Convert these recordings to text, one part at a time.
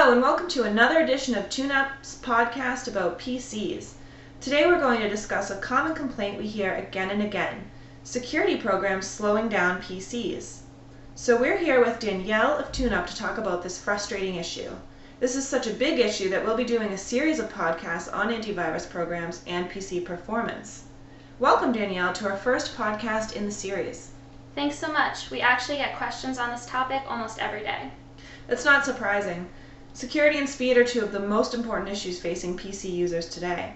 Hello and welcome to another edition of TuneUp's podcast about PCs. Today we're going to discuss a common complaint we hear again and again, security programs slowing down PCs. So we're here with Danielle of TuneUp to talk about this frustrating issue. This is such a big issue that we'll be doing a series of podcasts on antivirus programs and PC performance. Welcome, Danielle, to our first podcast in the series. Thanks so much. We actually get questions on this topic almost every day. It's not surprising. Security and speed are two of the most important issues facing PC users today.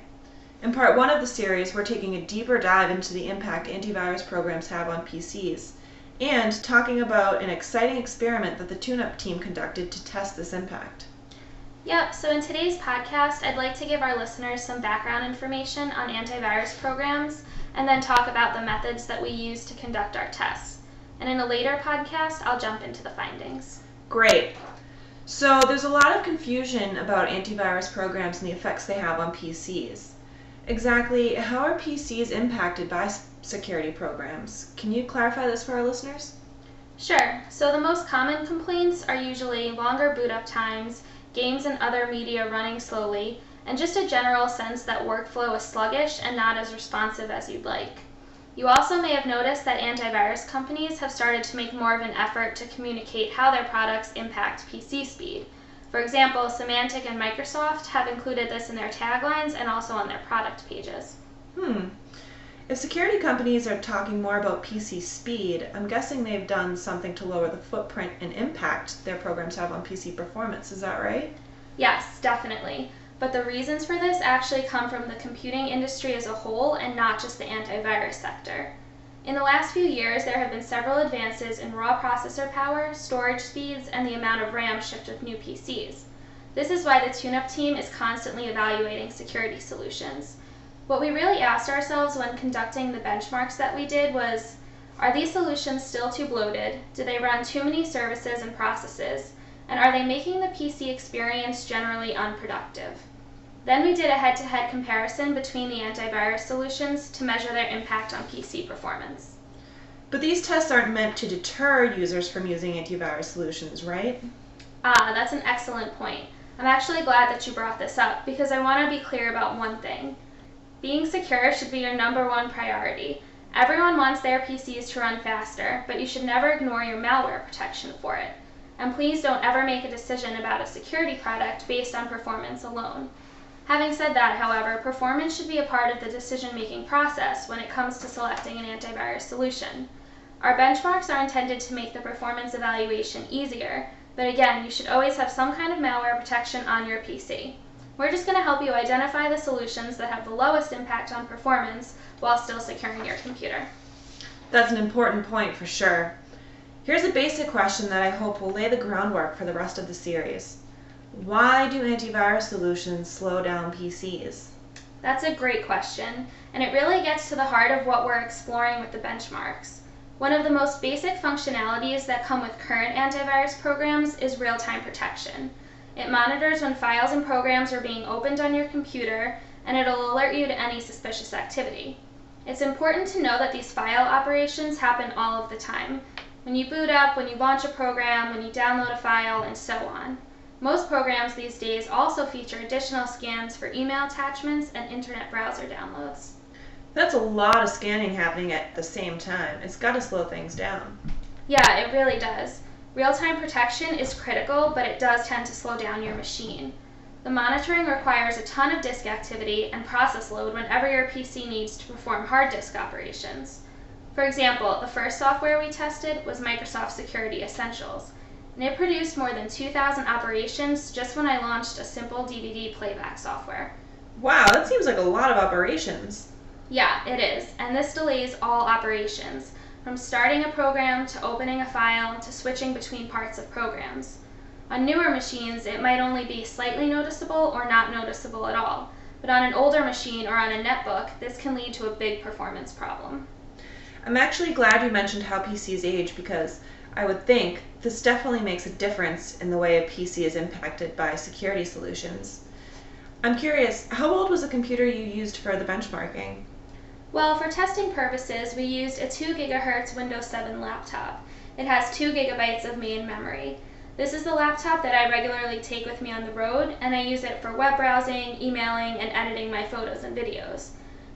In part one of the series, we're taking a deeper dive into the impact antivirus programs have on PCs, and talking about an exciting experiment that the TuneUp team conducted to test this impact. Yep, so in today's podcast, I'd like to give our listeners some background information on antivirus programs, and then talk about the methods that we use to conduct our tests. And in a later podcast, I'll jump into the findings. Great. So there's a lot of confusion about antivirus programs and the effects they have on PCs. Exactly how are PCs impacted by security programs? Can you clarify this for our listeners? Sure. So the most common complaints are usually longer boot up times, games and other media running slowly, and just a general sense that workflow is sluggish and not as responsive as you'd like. You also may have noticed that antivirus companies have started to make more of an effort to communicate how their products impact PC speed. For example, Symantec and Microsoft have included this in their taglines and also on their product pages. If security companies are talking more about PC speed, I'm guessing they've done something to lower the footprint and impact their programs have on PC performance. Is that right? Yes, definitely. But the reasons for this actually come from the computing industry as a whole and not just the antivirus sector. In the last few years, there have been several advances in raw processor power, storage speeds, and the amount of RAM shipped with new PCs. This is why the TuneUp team is constantly evaluating security solutions. What we really asked ourselves when conducting the benchmarks that we did was, are these solutions still too bloated? Do they run too many services and processes? And are they making the PC experience generally unproductive? Then we did a head-to-head comparison between the antivirus solutions to measure their impact on PC performance. But these tests aren't meant to deter users from using antivirus solutions, right? That's an excellent point. I'm actually glad that you brought this up because I want to be clear about one thing. Being secure should be your number one priority. Everyone wants their PCs to run faster, but you should never ignore your malware protection for it. And please don't ever make a decision about a security product based on performance alone. Having said that, however, performance should be a part of the decision-making process when it comes to selecting an antivirus solution. Our benchmarks are intended to make the performance evaluation easier, but again, you should always have some kind of malware protection on your PC. We're just going to help you identify the solutions that have the lowest impact on performance while still securing your computer. That's an important point for sure. Here's a basic question that I hope will lay the groundwork for the rest of the series. Why do antivirus solutions slow down PCs? That's a great question, and it really gets to the heart of what we're exploring with the benchmarks. One of the most basic functionalities that come with current antivirus programs is real-time protection. It monitors when files and programs are being opened on your computer, and it'll alert you to any suspicious activity. It's important to know that these file operations happen all of the time. When you boot up, when you launch a program, when you download a file, and so on. Most programs these days also feature additional scans for email attachments and internet browser downloads. That's a lot of scanning happening at the same time. It's got to slow things down. Yeah, it really does. Real-time protection is critical, but it does tend to slow down your machine. The monitoring requires a ton of disk activity and process load whenever your PC needs to perform hard disk operations. For example, the first software we tested was Microsoft Security Essentials, and it produced more than 2,000 operations just when I launched a simple DVD playback software. Wow, that seems like a lot of operations. Yeah, it is, and this delays all operations, from starting a program to opening a file to switching between parts of programs. On newer machines, it might only be slightly noticeable or not noticeable at all, but on an older machine or on a netbook, this can lead to a big performance problem. I'm actually glad you mentioned how PCs age because I would think this definitely makes a difference in the way a PC is impacted by security solutions. I'm curious, how old was the computer you used for the benchmarking? Well, for testing purposes, we used a 2 GHz Windows 7 laptop. It has 2 GB of main memory. This is the laptop that I regularly take with me on the road, and I use it for web browsing, emailing, and editing my photos and videos.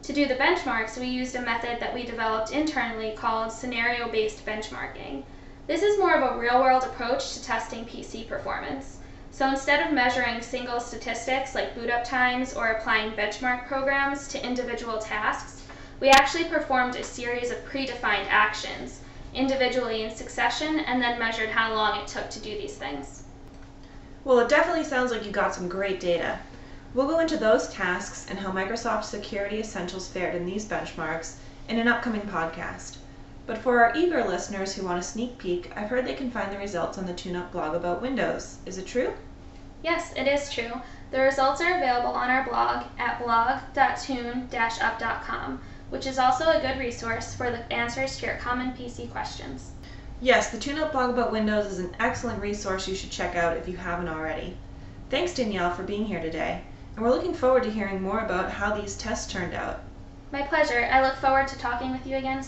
To do the benchmarks, we used a method that we developed internally called scenario-based benchmarking. This is more of a real-world approach to testing PC performance. So instead of measuring single statistics like boot up times or applying benchmark programs to individual tasks, we actually performed a series of predefined actions, individually in succession, and then measured how long it took to do these things. Well, it definitely sounds like you got some great data. We'll go into those tasks and how Microsoft Security Essentials fared in these benchmarks in an upcoming podcast. But for our eager listeners who want a sneak peek, I've heard they can find the results on the TuneUp blog about Windows. Is it true? Yes, it is true. The results are available on our blog at blog.tune-up.com, which is also a good resource for the answers to your common PC questions. Yes, the TuneUp blog about Windows is an excellent resource you should check out if you haven't already. Thanks, Danielle, for being here today, and we're looking forward to hearing more about how these tests turned out. My pleasure. I look forward to talking with you again soon.